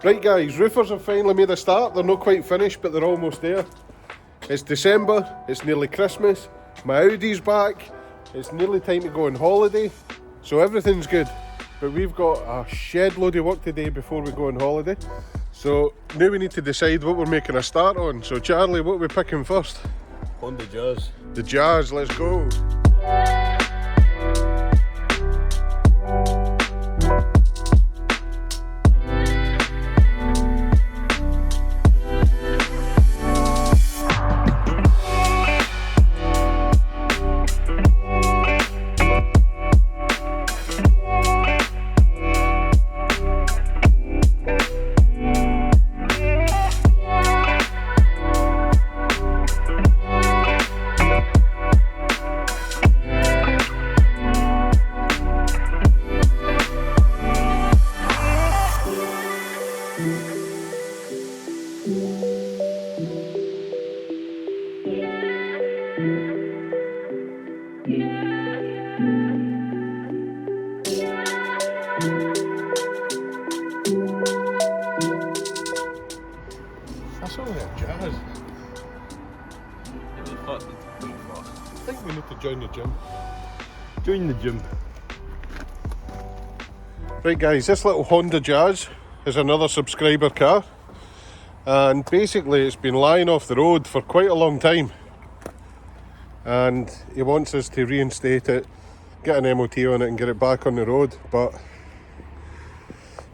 Right guys, roofers have finally made a start. They're not quite finished, but they're almost there. It's December, it's nearly Christmas, my Audi's back, it's nearly time to go on holiday, so everything's good. But we've got a shed load of work today before we go on holiday. So now we need to decide what we're making a start on. So Charlie, what are we picking first? On the Jazz. The Jazz, let's go. That's only a Jazz. I think we need to join the gym. Join the gym. Right guys, this little Honda Jazz is another subscriber car, and basically it's been lying off the road for quite a long time, and he wants us to reinstate it, get an MOT on it and get it back on the road. But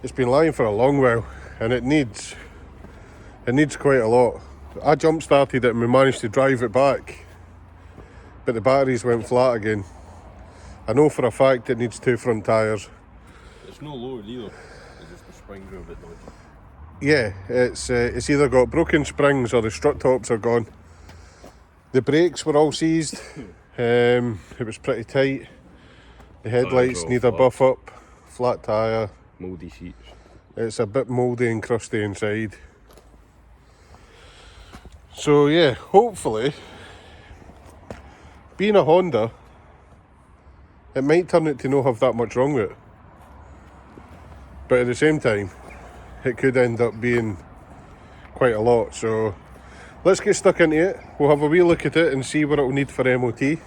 it's been lying for a long while and it needs quite a lot. I jump started it and we managed to drive it back, but the batteries went flat again. I know for a fact it needs 2 front tyres. It's no lowered either, it's just the springs are a bit dodgy. Yeah, it's either got broken springs or the strut tops are gone. The brakes were all seized, it was pretty tight. The headlights need a buff up, flat tyre. Mouldy seats. It's a bit mouldy and crusty inside. So yeah, hopefully, being a Honda, it might turn out to not have that much wrong with it. But at the same time, it could end up being quite a lot. So let's get stuck into it. We'll have a wee look at it and see what it will need for MOT.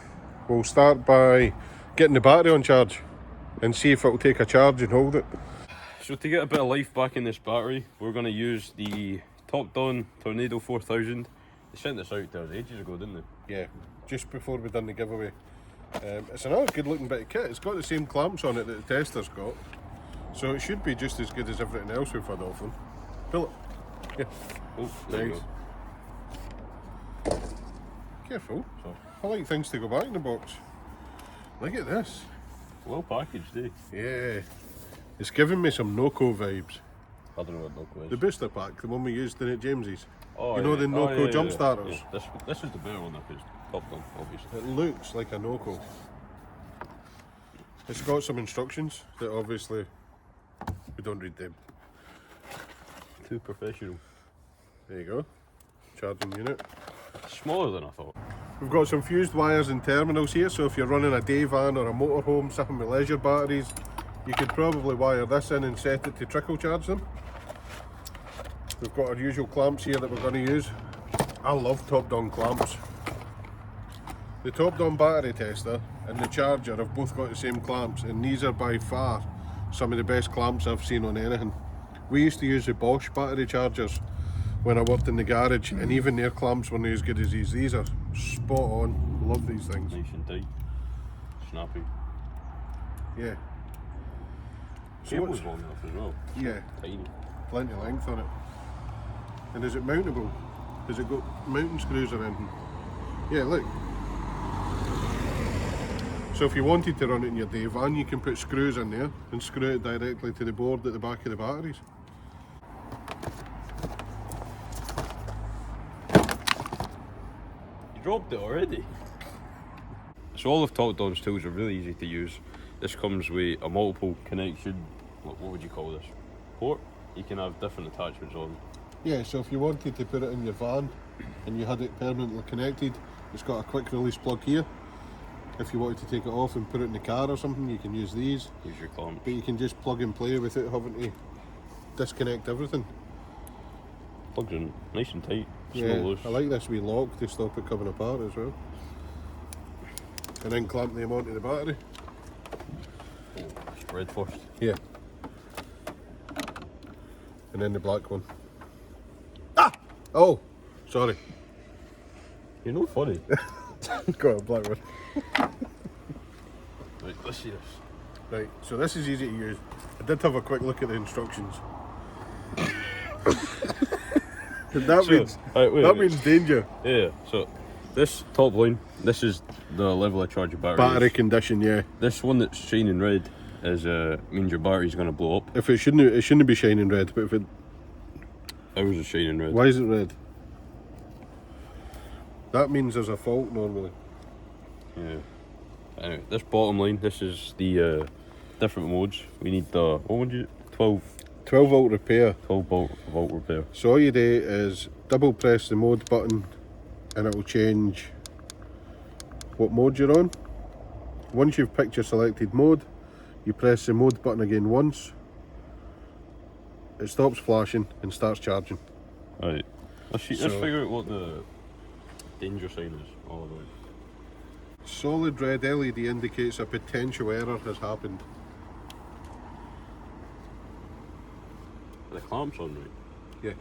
We'll start by getting the battery on charge and see if it will take a charge and hold it. So to get a bit of life back in this battery, we're going to use the Topdon Tornado 4000. They sent this out to us ages ago, didn't they? Yeah, just before we done the giveaway. It's another good looking bit of kit. It's got the same clamps on it that the tester's got, so it should be just as good as everything else we've had off them. Pull it. Yeah. Oh, there you go. Careful. So, I like things to go back in the box. Look at this. Well packaged, eh? Yeah. It's giving me some Noco vibes. I don't know what Noco is. The booster pack, the one we used in at James's. Oh, you know the Noco jump starters? Yeah. This is the better one because Topdon, obviously. It looks like a Noco. It's got some instructions that obviously we don't read them. Too professional. There you go. Charging unit. Smaller than I thought. We've got some fused wires and terminals here, so if you're running a day van or a motorhome, something with leisure batteries, you could probably wire this in and set it to trickle charge them. We've got our usual clamps here that we're going to use. I love Topdon clamps. The Topdon battery tester and the charger have both got the same clamps, and these are by far some of the best clamps I've seen on anything. We used to use the Bosch battery chargers when I worked in the garage, and even their clamps weren't as good as these. These are spot on. Love these things. Nice and tight. Snappy. Yeah. So Cable's long enough as well. Yeah. Tiny. Plenty of length on it. And is it mountable? Has it got mounting screws or anything? Yeah, look. So if you wanted to run it in your day van, you can put screws in there and screw it directly to the board at the back of the batteries. You dropped it already. So all of Topdon's tools are really easy to use. This comes with a multiple connection, what would you call this? Port? You can have different attachments on. Yeah, so if you wanted to put it in your van and you had it permanently connected, it's got a quick release plug here. If you wanted to take it off and put it in the car or something, you can use these. Use your clamps. But you can just plug and play without having to disconnect everything. Plugs in nice and tight. It's Yeah, not loose. I like this wee lock to stop it coming apart as well. And then clamp them onto the battery. Oh, red first. Yeah. And then the black one. Ah! Oh! Sorry. You're not funny. Got a black one. Right, let's see this. Right, so this is easy to use. I did have a quick look at the instructions. That means right, wait. means danger. Yeah, so this top line, this is the level of charge your battery Battery is. condition, yeah. This one that's shining red is means your battery's gonna blow up. If it shouldn't be shining red, but if it, Ours is shining red. why is it red? That means there's a fault normally. Yeah. Anyway, this bottom line, this is the different modes. We need the, what would you, 12 12 volt repair. volt repair. So all you do is double press the mode button and it will change what mode you're on. Once you've picked your selected mode, you press the mode button again once. It stops flashing and starts charging. Right. Let's So- figure out what the danger sign is all about. Solid red LED indicates a potential error has happened. The clamp's on, right? Yeah.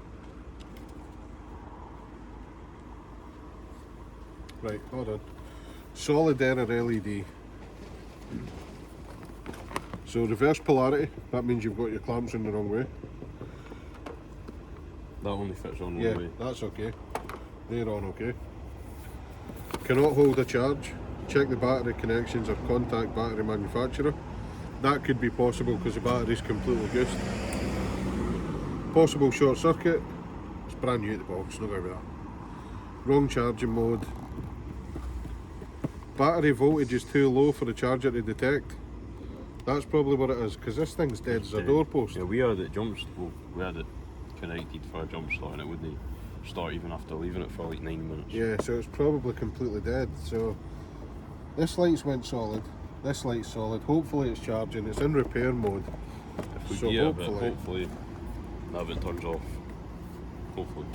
Right, hold on. Solid error LED. So reverse polarity, that means you've got your clamps in the wrong way. That only fits on Yeah, one way. that's okay. They're on okay. Cannot hold a charge. Check the battery connections or contact battery manufacturer. That could be possible because the battery's completely goosed. Possible short circuit. It's brand new at the box, no doubt about that. Wrong charging mode. Battery voltage is too low for the charger to detect. That's probably what it is, because this thing's dead as a doorpost. Yeah, we had it we had it connected for a jump start and it wouldn't start even after leaving it for like 9 minutes. Yeah, so it's probably completely dead. So this light's went solid. This light's solid. Hopefully it's charging. It's in repair mode. If we So get it, but hopefully- hopefully that bit turns off. Hopefully.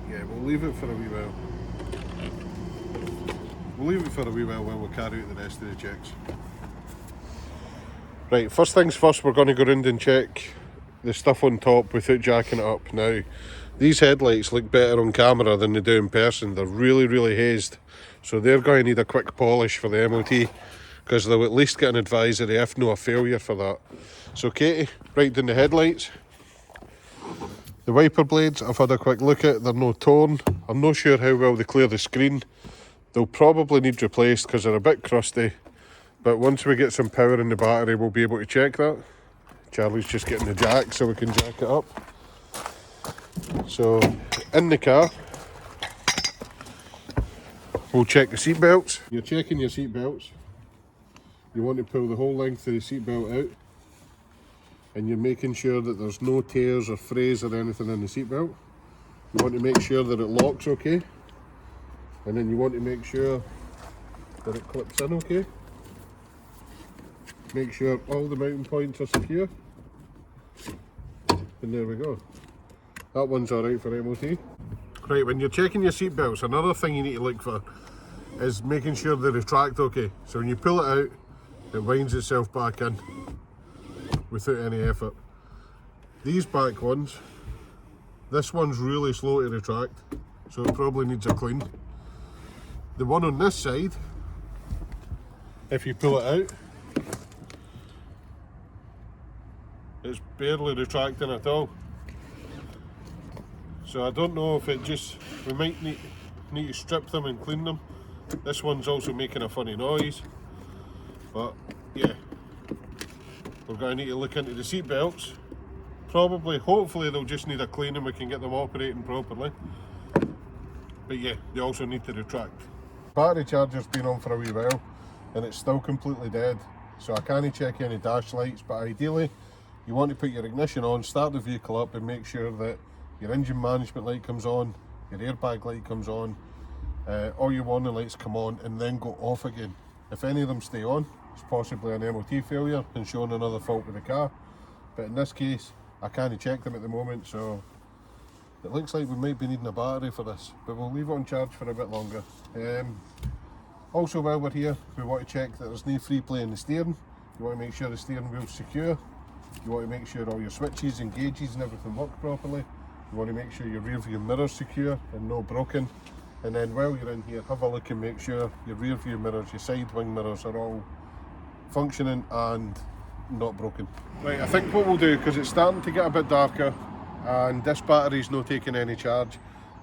Yeah, we'll leave it for a wee while. We'll leave it for a wee while while we carry out the rest of the checks. Right, first things first, we're going to go round and check the stuff on top without jacking it up. Now, these headlights look better on camera than they do in person. They're really, really hazed. So they're going to need a quick polish for the MOT, because they'll at least get an advisory, if no a failure for that. So Katie, right down the headlights. The wiper blades, I've had a quick look at, they're no torn. I'm not sure how well they clear the screen. They'll probably need replaced because they're a bit crusty. But once we get some power in the battery, we'll be able to check that. Charlie's just getting the jack so we can jack it up. So, in the car, we'll check the seat belts. You're checking your seat belts. You want to pull the whole length of the seat belt out. And you're making sure that there's no tears or frays or anything in the seat belt. You want to make sure that it locks okay. And then you want to make sure that it clips in okay. Make sure all the mounting points are secure. And there we go. That one's alright for MOT. Right, when you're checking your seat belts, another thing you need to look for is making sure they retract okay. So when you pull it out, it winds itself back in without any effort. These back ones, this one's really slow to retract, so it probably needs a clean. The one on this side, if you pull it out, it's barely retracting at all. So I don't know if it just, we might need to strip them and clean them. This one's also making a funny noise, but yeah, we're going to need to look into the seat belts. Probably, hopefully they'll just need a clean and we can get them operating properly. But yeah, they also need to retract. Battery charger's been on for a wee while and it's still completely dead. So I can't check any dash lights, but ideally you want to put your ignition on, start the vehicle up and make sure that your engine management light comes on, your airbag light comes on, all your warning lights come on and then go off again. If any of them stay on, it's possibly an MOT failure and showing another fault with the car. But in this case, I can't check them at the moment, so it looks like we might be needing a battery for this, but we'll leave it on charge for a bit longer. Also, while we're here, we want to check that there's no free play in the steering. You want to make sure the steering wheel's secure. You want to make sure all your switches and gauges and everything work properly. You want to make sure your rear view mirror's secure and no broken. And then while you're in here, have a look and make sure your rear view mirrors, your side wing mirrors are all functioning and not broken. Right, I think what we'll do, because it's starting to get a bit darker and this battery's not taking any charge,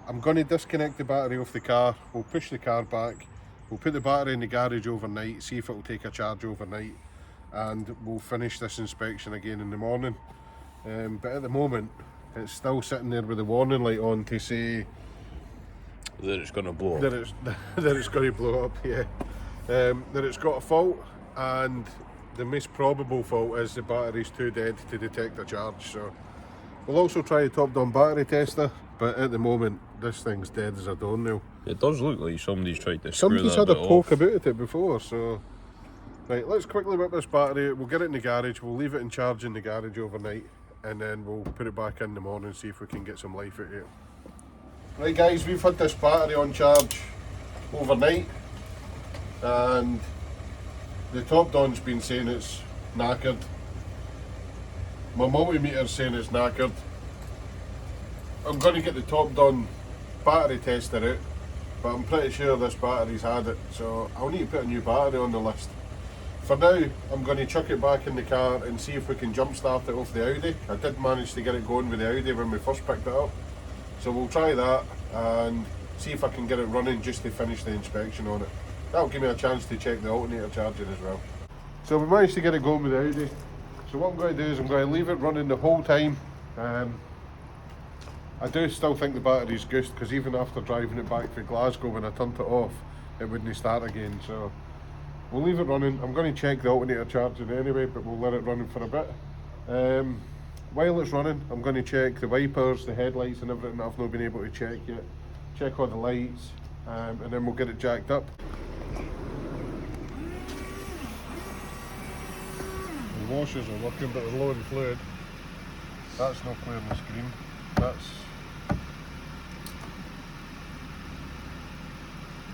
I'm going to disconnect the battery off the car. We'll push the car back, we'll put the battery in the garage overnight, see if it will take a charge overnight, and we'll finish this inspection again in the morning. But at the moment it's still sitting there with the warning light on to say that it's going to blow up. That it's going to blow up, yeah. That it's got a fault, and the most probable fault is the battery's too dead to detect a charge. So we'll also try a Topdon battery tester, but at the moment this thing's dead as a doornail. It does look like somebody's tried to screw Somebody's that had a bit poke off. about at it before, so right, let's quickly whip this battery. We'll get it in the garage, we'll leave it in charge in the garage overnight, and then we'll put it back in the morning, see if we can get some life out of it. Right guys, we've had this battery on charge overnight, and the Topdon's been saying it's knackered. My multimeter's saying it's knackered. I'm going to get the Topdon battery tester out, but I'm pretty sure this battery's had it, so I'll need to put a new battery on the list. For now, I'm going to chuck it back in the car and see if we can jump start it off the Audi. I did manage to get it going with the Audi when we first picked it up, so we'll try that and see if I can get it running just to finish the inspection on it. That'll give me a chance to check the alternator charging as well. So we managed to get it going with the Audi. So what I'm going to do is I'm going to leave it running the whole time. I do still think the battery's goosed, because even after driving it back to Glasgow, when I turned it off, it wouldn't start again. So we'll leave it running. I'm going to check the alternator charging anyway, but we'll let it running for a bit. While it's running, I'm going to check the wipers, the headlights and everything that I've not been able to check yet. Check all the lights, and then we'll get it jacked up. The washers are working, but they're low in fluid. That's not clearing the screen. That's...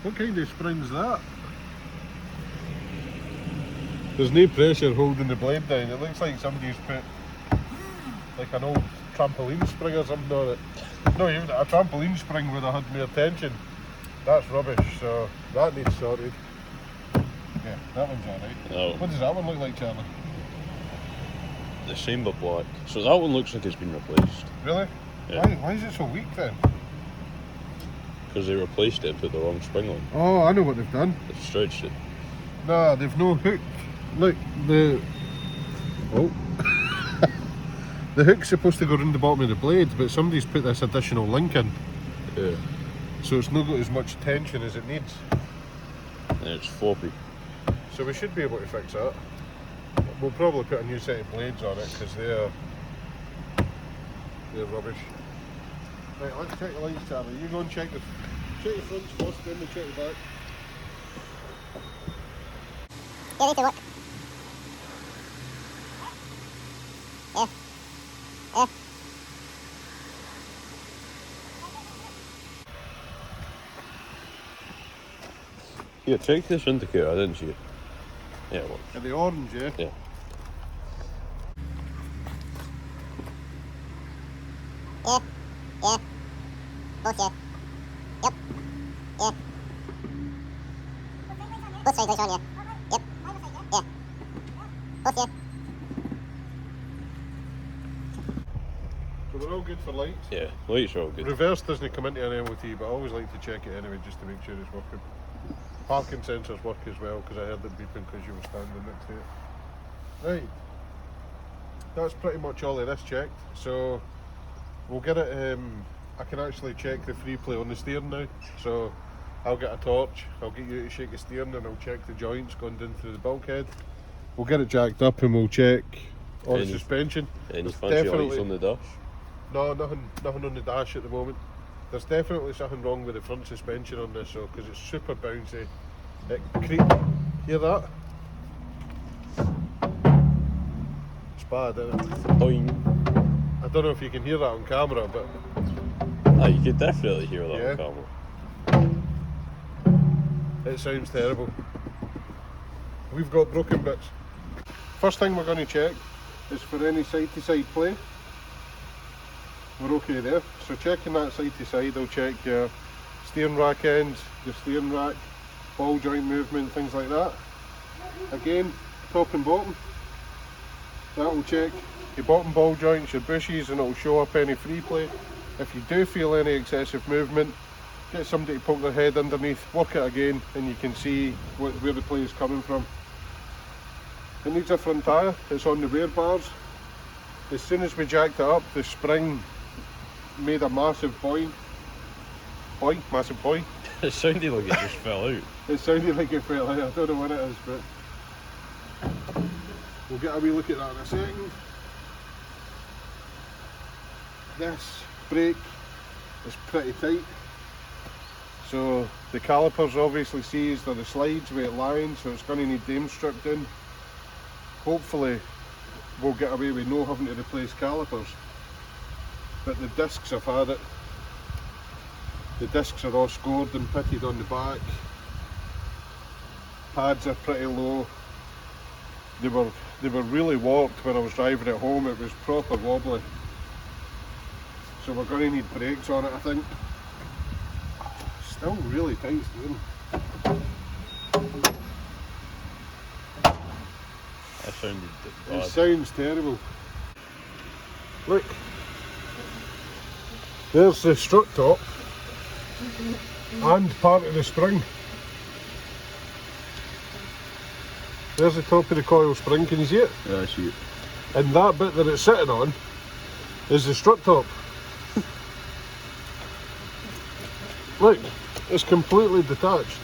What kind of spring's that? There's no pressure holding the blade down. It looks like somebody's put like an old trampoline spring or something on it. No, even a trampoline spring would have had more tension. That's rubbish, so that needs sorted. Yeah, that one's alright. No. What does that one look like, Charlie? The same but black. So that one looks like it's been replaced. Really? Yeah. Why is it so weak then? Because they replaced it and put the wrong spring on. Oh, I know what they've done. They've stretched it. Nah, they've no hook. Look, the... Oh. The hook's supposed to go around the bottom of the blade, but somebody's put this additional link in. Yeah. So it's not got as much tension as it needs. And it's floppy. So we should be able to fix that. We'll probably put a new set of blades on it, because they're rubbish. Right, let's check the lights, Charlie. You go and check the fronts first, then we check the back. Yeah, these two work. Yeah. Yeah. Yeah, check this indicator, I didn't see it. Yeah, it works. And the orange, yeah? Yeah. Yeah. Yeah. Both, yeah. Yep. Yeah. Both side lights on, yeah. Yep. Yeah. Both, yeah. So we're all good for lights. Yeah, lights are all good. Reverse doesn't come into an MOT, but I always like to check it anyway, just to make sure it's working. Parking sensors work as well, because I heard them beeping because you were standing next to it. Right, that's pretty much all of this checked. So we'll get it, I can actually check the free play on the steering now. So I'll get a torch, I'll get you to shake the steering, and I'll check the joints going down through the bulkhead. We'll get it jacked up and we'll check all the suspension. Any There's fancy lights on the dash? No, nothing on the dash at the moment. There's definitely something wrong with the front suspension on this, so because it's super bouncy. It hear that? It's bad, isn't it? Boing. I don't know if you can hear that on camera, but Oh, you could definitely hear that Yeah. on camera. it sounds terrible. We've got broken bits. First thing we're going to check is for any side-to-side play. We're okay there. So checking that side-to-side, I'll check your steering rack ends, your steering rack, ball joint movement, things like that. Again, top and bottom. That will check your bottom ball joints, your bushes, and it will show up any free play. If you do feel any excessive movement, get somebody to poke their head underneath, work it again, and you can see where the play is coming from. It needs a front tyre, it's on the wear bars. As soon as we jacked it up, the spring made a massive massive boy. It sounded like it just fell out. It sounded like it fell out, I don't know what it is, but we'll get a wee look at that in a second. This brake is pretty tight, so the calipers obviously sees that the slides where it lines, so it's going to need them stripped in. Hopefully we'll get away with no having to replace calipers, but the discs have had it. The discs are all scored and pitted on the back. Pads are pretty low. They were really warped when I was driving it home. It was proper wobbly. So we're going to need brakes on it, I think. Still really tight steering. That sounded It bad. sounds terrible. Look, there's the strut top and part of the spring. There's the top of the coil spring, can you see it? Yeah, I see it. And that bit that it's sitting on is the strut top. Look, it's completely detached.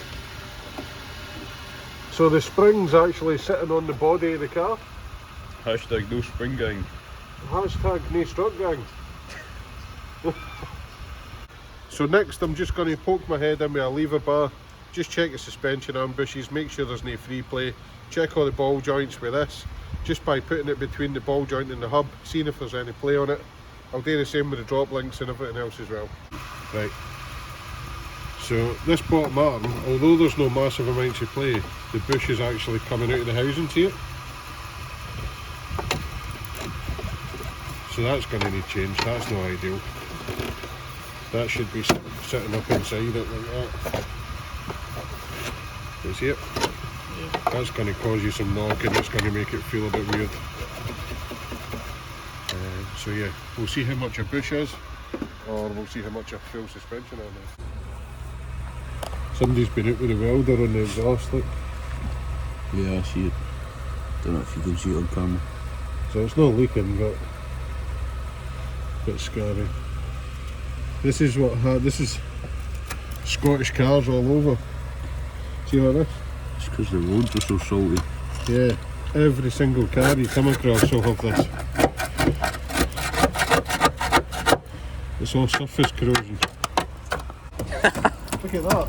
So the spring's actually sitting on the body of the car. Hashtag no spring gang. Hashtag no strut gang. So next I'm just going to poke my head in with a lever bar, just check the suspension arm bushes, make sure there's no free play, check all the ball joints with this, just by putting it between the ball joint and the hub, seeing if there's any play on it. I'll do the same with the drop links and everything else as well. Right, so this bottom arm, although there's no massive amounts of play, the bush is actually coming out of the housing, see it? So that's going to need change, that's not ideal. That should be sitting up inside it like that. You see it? Yeah. That's going to cause you some knock and it's going to make it feel a bit weird. So yeah, we'll see how much a bush is, or we'll see how much a full suspension arm is. Somebody's been out with a welder on the exhaust, look. Yeah, I see it. Don't know if you can see it on camera. So it's not leaking, but a bit scary. This is this is Scottish cars all over. See like this? It's because the roads are so salty. Yeah, every single car you come across will have this. It's all surface corrosion. Look at that.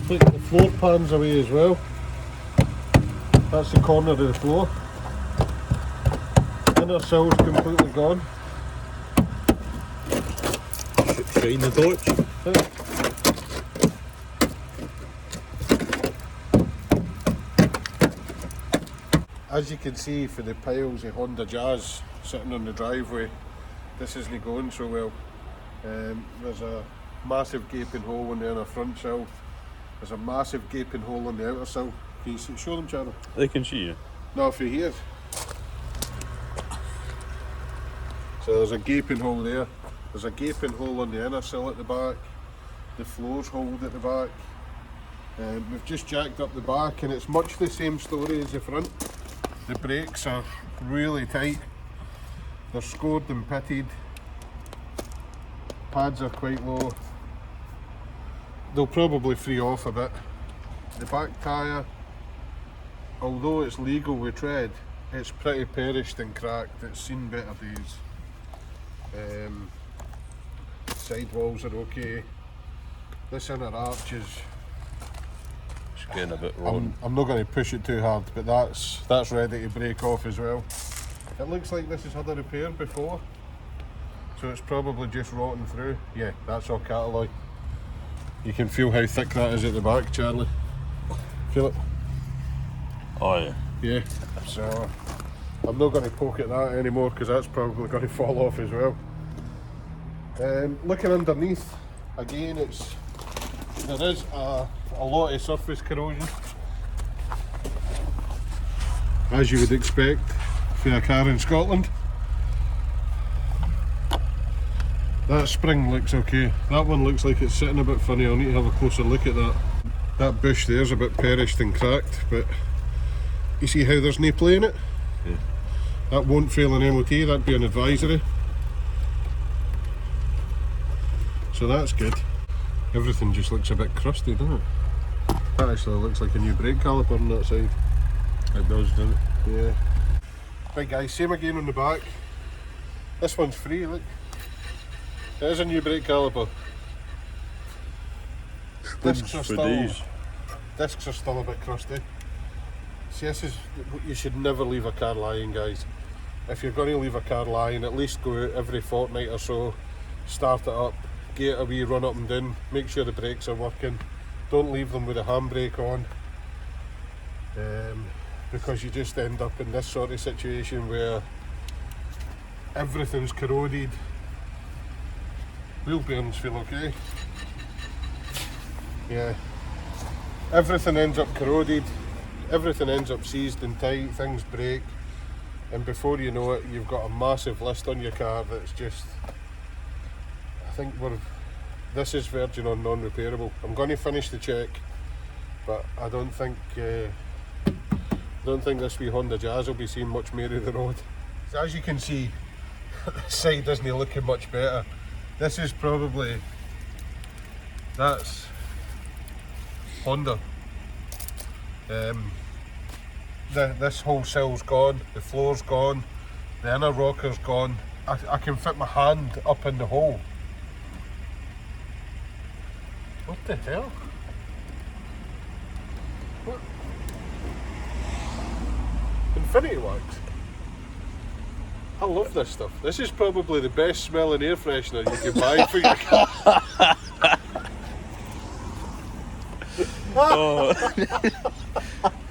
Look, the floor pan's away as well. That's the corner of the floor. Inner sill's completely gone. Shine the torch. As you can see for the piles of Honda Jazz sitting on the driveway, this isn't going so well. There's a massive gaping hole in the inner front sill. There's a massive gaping hole in the outer sill. Can you see, show them, Charlie? They can see you. No, for here. So there's a gaping hole there. There's a gaping hole on the inner sill at the back. The floor's holed at the back. We've just jacked up the back and it's much the same story as the front. The brakes are really tight. They're scored and pitted. Pads are quite low. They'll probably free off a bit. The back tyre, although it's legal with tread, it's pretty perished and cracked. It's seen better days. sidewalls are okay. This inner arch is... It's getting a bit rotten. I'm not going to push it too hard, but that's ready to break off as well. It looks like this has had a repair before, so it's probably just rotting through. Yeah, that's all catalloy. You can feel how thick that is at the back, Charlie. Feel it? Oh yeah. Yeah, so I'm not going to poke at that anymore because that's probably going to fall off as well. Looking underneath, again, there is a lot of surface corrosion, as you would expect for a car in Scotland. That spring looks okay. That one looks like it's sitting a bit funny. I'll need to have a closer look at that. That bush there's a bit perished and cracked, but you see how there's no play in it? Yeah. That won't fail an MOT, that'd be an advisory. So that's good. Everything just looks a bit crusty, doesn't it? That actually looks like a new brake caliper on that side. It does, doesn't it? Yeah. Right guys, same again on the back. This one's free, look. It is a new brake caliper. Discs are still a bit crusty. See, this is, you should never leave a car lying, guys. If you're going to leave a car lying, at least go out every fortnight or so, start it up, get a wee run up and down, make sure the brakes are working. Don't leave them with a handbrake on, because you just end up in this sort of situation where everything's corroded. Wheel bearings feel okay. Yeah. Everything ends up corroded, everything ends up seized and tight, things break, and before you know it, you've got a massive list on your car that's just, I think this is verging on non-repairable. I'm going to finish the check, but I don't think this wee Honda Jazz will be seeing much more of the road. So as you can see, this side isn't looking much better. This is probably, that's Honda. This whole sill's gone, the floor's gone, the inner rocker's gone. I can fit my hand up in the hole. What the hell? What? Infinity wax. I love this stuff. This is probably the best smelling air freshener you can buy for your car.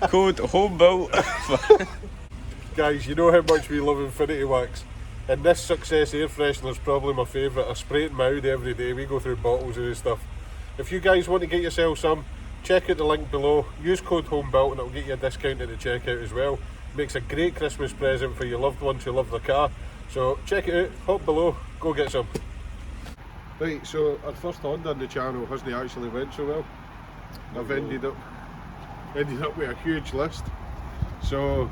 Code home built. Guys, you know how much we love Infinity Wax, and this Success air freshener is probably my favourite. I spray it in my hood every day. We go through bottles of this stuff. If you guys want to get yourself some, check out the link below. Use code HOMEBUILT and it'll get you a discount at the checkout as well. Makes a great Christmas present for your loved ones who love their car. So check it out, hop below, go get some. Right, so our first Honda on the channel hasn't actually went so well. I've ended up with a huge list. So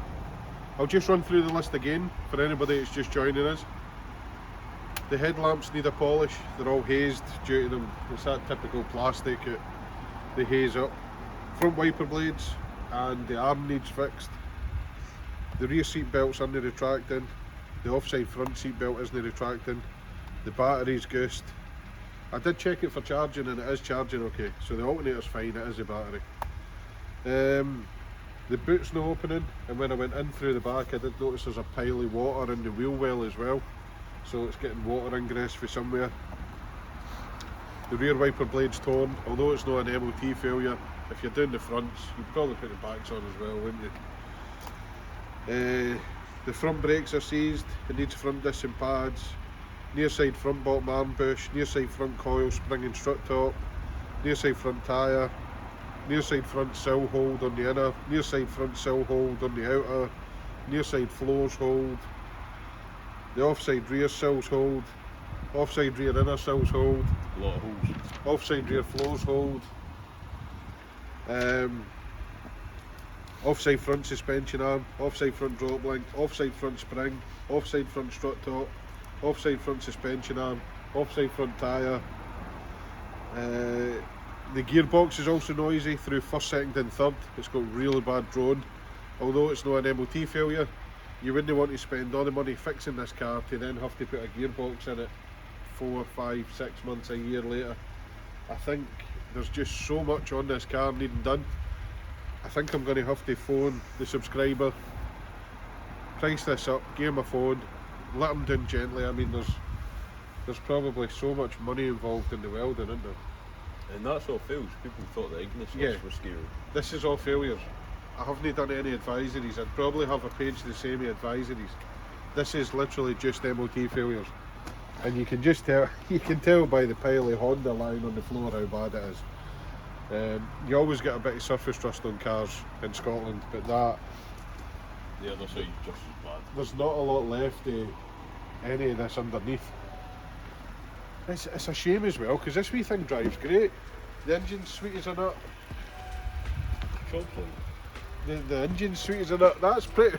I'll just run through the list again for anybody that's just joining us. The headlamps need a polish, they're all hazed due to them. It's that typical plastic that they haze up. Front wiper blades and the arm needs fixed. The rear seat belts aren't retracting. The offside front seat belt isn't retracting. The battery's goosed. I did check it for charging and it is charging okay. So the alternator's fine, it is the battery. The boot's not opening, and when I went in through the back I did notice there's a pile of water in the wheel well as well. So it's getting water ingress from somewhere. The rear wiper blade's torn, although it's not an MOT failure. If you're doing the fronts, you'd probably put the backs on as well, wouldn't you? The front brakes are seized, it needs front discs and pads. Near side front bottom arm bush, near side front coil spring and strut top, near side front tyre, near side front sill hold on the inner, near side front sill hold on the outer, near side floors hold, the offside rear sills hold, offside rear inner sills hold, A lot of holes. offside rear floors hold, offside front suspension arm, offside front drop link, offside front spring, offside front strut top, offside front suspension arm, offside front tyre. The gearbox is also noisy through first, second and third. It's got really bad drone. Although it's not an MOT failure, you wouldn't want to spend all the money fixing this car to then have to put a gearbox in it 4, 5, 6 months, a year later. I think there's just so much on this car needing done. I think I'm going to have to phone the subscriber, price this up, give him a phone, let him down gently. I mean, there's probably so much money involved in the welding, isn't there? And that's all fails. People thought the ignition Yeah. was scary. This is all failures. I haven't done any advisories. I'd probably have a page to say me advisories. This is literally just MOT failures. And you can just tell, you can tell by the pile of Honda lying on the floor how bad it is. You always get a bit of surface rust on cars in Scotland, but that, The other side just as bad. there's not a lot left of any of this underneath. It's a shame as well, because this wee thing drives great. The engine's sweet as a nut. Chops on. The engine's sweet as a nut. That's pretty...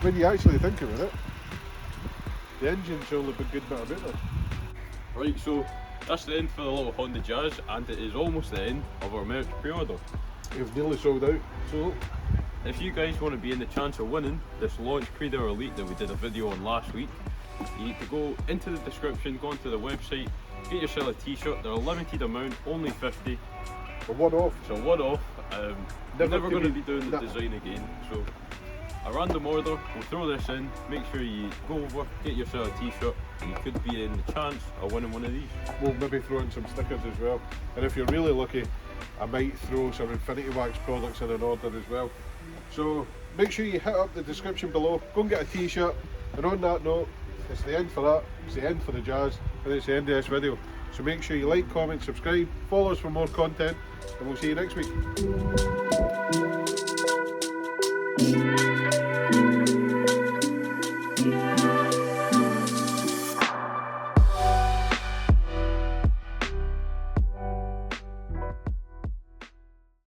when you actually think about it. The engine's the only good bit about it. Right, so that's the end for the little Honda Jazz, and it is almost the end of our merch pre-order. You've nearly sold out, so If you guys want to be in the chance of winning this launch Creeder Elite that we did a video on last week, you need to go into the description, go onto the website, get yourself a t-shirt. They're a limited amount, only 50. a one-off. So one off. We're never to going to be- be doing the no. design again. So a random order, we'll throw this in, make sure you go over, get yourself a t-shirt, and you could be in the chance of winning one of these. We'll maybe throw in some stickers as well. And if you're really lucky, I might throw some Infinity Wax products in an order as well. So make sure you hit up the description below, go and get a t-shirt. And on that note, it's the end for that, it's the end for the Jazz, and it's the end of this video. So make sure you like, comment, subscribe, follow us for more content, and we'll see you next week.